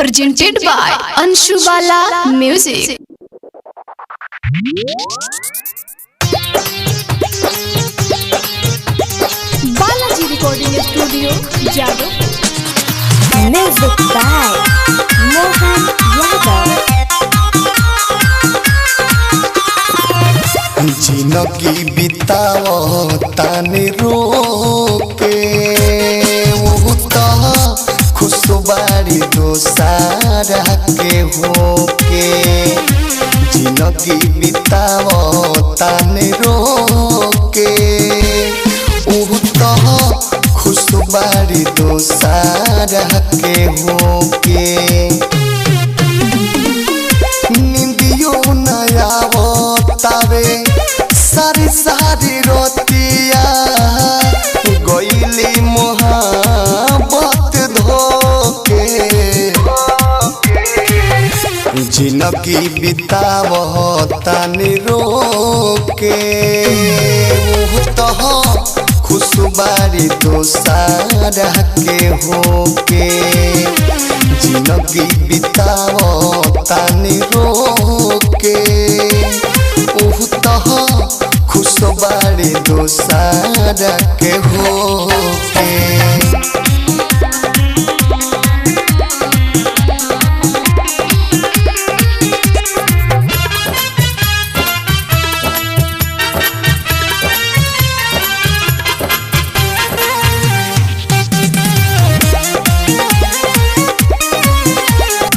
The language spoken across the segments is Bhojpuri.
presented by Anshu Bala Music. Balaji Recording Studio, Jadoo. Music by Mohan Yadav. जिंदगी बिताओ ताने रोके वो तो खुशबारी दोसारा के होके जिंदगी बिताओ ताने रोके वो तो खुशबारी दोसारा के होके निंदियो नया तावे सारी सारी रोतिया गईली मोहब्बत धोके जिंदगी बितावो तानी रोके वो तो खुशबारी दोसारा के होके जिंदगी बितावो तानी रोके खुशबारी दोसारा के होके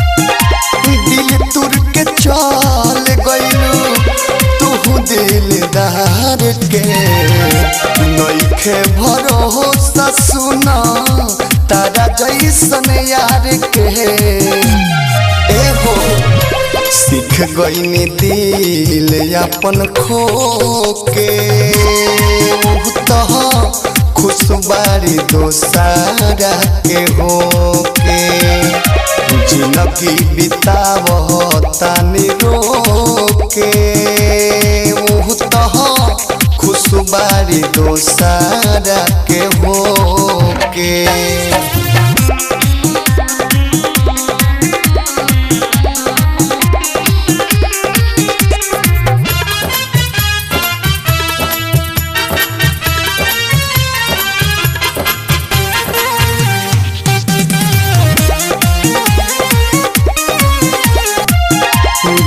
दिल तुर के चल गइलू दिलदार के नइखे भरोसा सुना तारा जैसन यार के एहो सीख गईनी दिल अपन खो के तो खुशबारी दोसारा के होके जिंदगी बितावो तानी रोके खुशबारी दोसारा के होके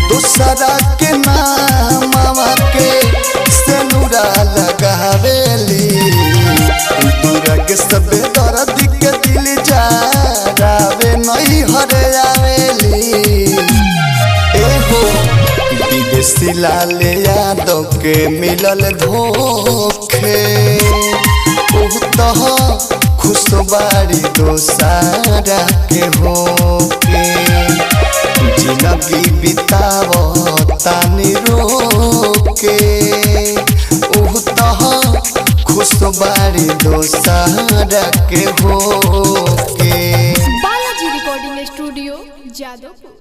दोसरा के नामवा के सेनुरा लगावेली दूरा के सबे दर्द के दिल जारावे नहीं हरे आवेली एहो विदेशी लाल यादव के मिलल धोखे तो खुशबारी दोसारा के होके जिंदगी बितावो तानी रोके खुशबारी दोसारा के होके Balaji Recording Studio, Jadoo.